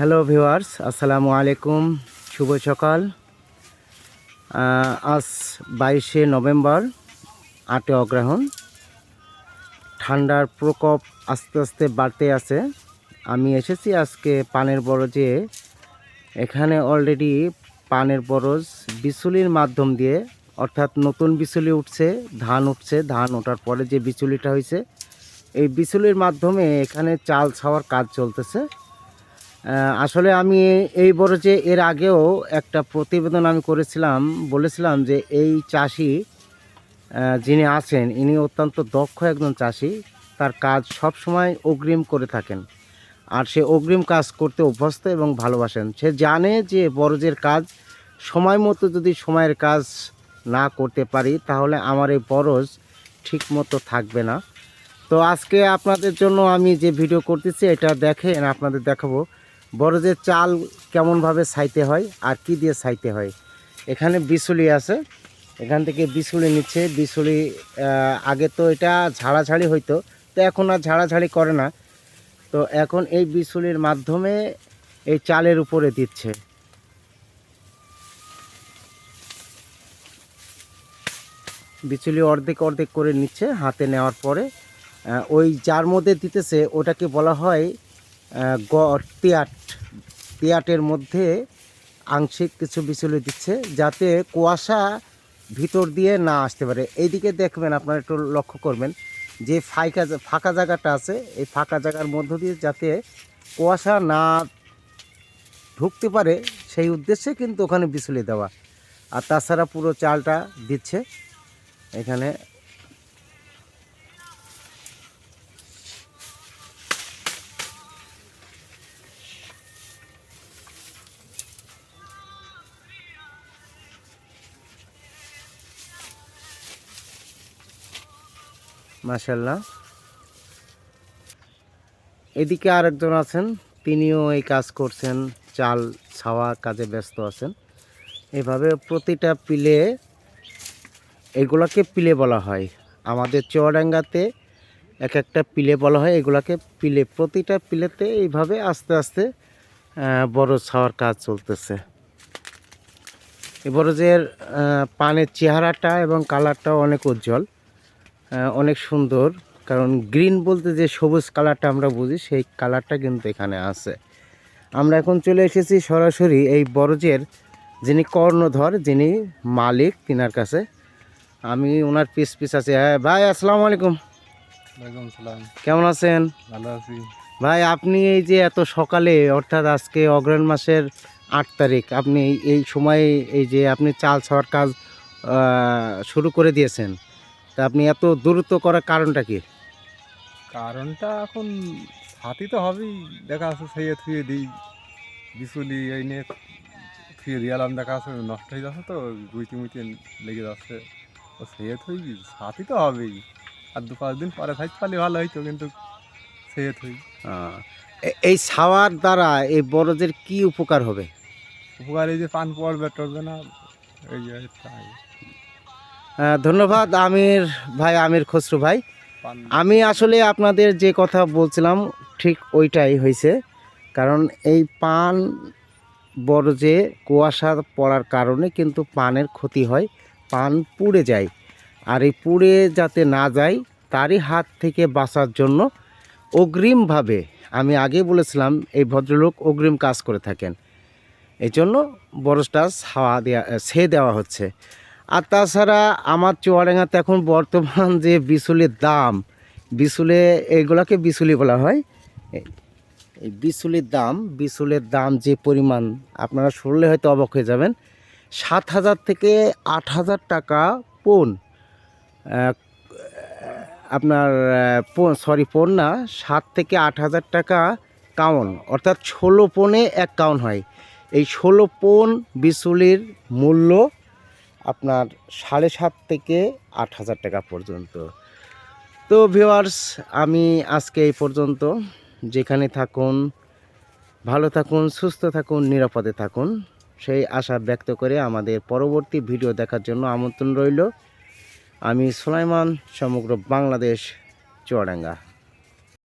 Hello viewers, আসসালামু আলাইকুম। শুভ সকাল। আজ 22শে নভেম্বর, 8 অগ্রহায়ণ। ঠান্ডার প্রকোপ আস্তে আস্তে বাড়তে আছে। আমি এসেছি আজকে পানের বরজে। এখানে অলরেডি পানের বরজ বিচুলির মাধ্যম দিয়ে, অর্থাৎ নতুন বিচুলি উঠছে, ধান উঠছে, ধান ওঠার পরে যে বিচুলিটা হয়েছে, এই বিচুলির মাধ্যমে এখানে চাল ছাওয়ার কাজ চলতেছে। আসলে আমি এই বরজে এর আগেও একটা প্রতিবেদন আমি করেছিলাম, বলেছিলাম যে এই চাষি যিনি আছেন ইনি অত্যন্ত দক্ষ একজন চাষি। তার কাজ সব সময় অগ্রিম করে থাকেন, আর সে অগ্রিম কাজ করতে অভ্যস্ত এবং ভালোবাসেন। সে জানে যে বরজের কাজ সময় মতো যদি সময়ের কাজ না করতে পারি তাহলে আমার এই বরজ ঠিক মতো থাকবে না। তো আজকে আপনাদের জন্য আমি যে ভিডিও করতেছি এটা দেখেন, আপনাদের দেখাবো বরজের চাল কেমনভাবে ছাইতে হয় আর কি দিয়ে ছাইতে হয়। এখানে বিচুলি আছে, এখান থেকে বিচুলি নিচ্ছে। বিচুলি আগে তো এটা ঝাড়াঝাড়ি হইতো, তো এখন আর ঝাড়াঝাড়ি করে না। তো এখন এই বিচুলির মাধ্যমে এই চালের উপরে দিচ্ছে। বিচুলি অর্ধেক অর্ধেক করে নিচ্ছে হাতে নেওয়ার পরে। ওই যার মধ্যে দিতেছে ওটাকে বলা হয় তিয়াট। তিয়াটের মধ্যে আংশিক কিছু বিচুলি দিচ্ছে যাতে কুয়াশা ভিতর দিয়ে না আসতে পারে। এইদিকে দেখবেন, আপনারা একটু লক্ষ্য করবেন যে ফাঁকা জায়গাটা আছে, এই ফাঁকা জায়গার মধ্য দিয়ে যাতে কুয়াশা না ঢুকতে পারে সেই উদ্দেশ্যে কিন্তু ওখানে বিচুলি দেওয়া। আর তাছাড়া পুরো চালটা দিচ্ছে এখানে। মাশাআল্লাহ। এদিকে আরেকজন আছেন, তিনিও এই কাজ করছেন, চাল ছাওয়া কাজে ব্যস্ত আছেন। এভাবে প্রতিটা পিলে, এগুলাকে পিলে বলা হয় আমাদের চুয়াডাঙ্গাতে, এক একটা পিলে বলা হয় এগুলাকে পিলে। প্রতিটা পিলেতে এইভাবে আস্তে আস্তে বরজ ছাওয়ার কাজ চলতেছে। এই বরজের পানের চেহারাটা এবং কালারটাও অনেক উজ্জ্বল, অনেক সুন্দর। কারণ গ্রিন বলতে যে সবুজ কালারটা আমরা বুঝি, সেই কালারটা কিন্তু এখানে আছে। আমরা এখন চলে এসেছি সরাসরি এই বরজের যিনি কর্ণধর, যিনি মালিক, তিনার কাছে। আমি ওনার পিস আছি। হ্যাঁ ভাই, আসসালামু আলাইকুম। ওয়ালাইকুম সালাম। কেমন আছেন? ভালো আছি ভাই, আপনি এই যে এত সকালে, অর্থাৎ আজকে অগ্রহায়ণ মাসের 8 তারিখ, আপনি এই সময় এই যে আপনি চাল ছাওয়ার কাজ শুরু করে দিয়েছেন, তা আপনি এত দ্রুত করার কারণটা কি? কারণটা এখন ছাতি তো হবেই, দেখা আছে সেইয়ে থুয়ে দিই বিচুলি এই নিয়ে থুয়ে দিয়ালাম, দেখা আছে নষ্ট হয়ে যাচ্ছে তো গুইতে মুইতে লেগে যাচ্ছে, ও সেইয়ে থুই ছাতি তো হবেই। আর 2-5 দিন পরে থাকতে পারলে ভালো হইতো, কিন্তু সেইয়ে থুই। এই ছাওয়ার দ্বারা এই বরজের কি উপকার হবে? উপকার এই যে পান পড়বে টরবে না, এই যে তাই। ধন্যবাদ আমির ভাই, আমির খসরু ভাই। পান আমি আসলে আপনাদের যে কথা বলছিলাম ঠিক ওইটাই হয়েছে। কারণ এই পান বরজে কুয়াশা পড়ার কারণে কিন্তু পানের ক্ষতি হয়, পান পুড়ে যায়। আর এই পুড়ে যাতে না যায় তারই হাত থেকে বাঁচার জন্য অগ্রিমভাবে, আমি আগে বলেছিলাম এই ভদ্রলোক অগ্রিম কাজ করে থাকেন, এই জন্য বরজটা ছেয়ে দেওয়া হচ্ছে। আর তাছাড়া আমার চুয়াডাঙ্গাতে এখন বর্তমান যে বিচুলির দাম, এগুলাকে বিচুলি বলা হয়। এই বিচুলের দাম যে পরিমাণ, আপনারা শুনলে হয়তো অবাক হয়ে যাবেন। 7,000 থেকে 8,000 টাকা পণ। আপনার পণ না, 7 থেকে 8,000 টাকা কাউন, অর্থাৎ 16 পণে 1 কাউন হয়। এই 16 পণ বিচুলির মূল্য আপনার 7,500 থেকে 8,000 টাকা পর্যন্ত। তো ভিউয়ার্স, আমি আজকে এই পর্যন্ত। যেখানে থাকুন ভালো থাকুন, সুস্থ থাকুন, নিরাপদে থাকুন, সেই আশা ব্যক্ত করে আমাদের পরবর্তী ভিডিও দেখার জন্য আমন্ত্রণ রইল। আমি সুলাইমান, সমগ্র বাংলাদেশ, চুয়াডাঙ্গা।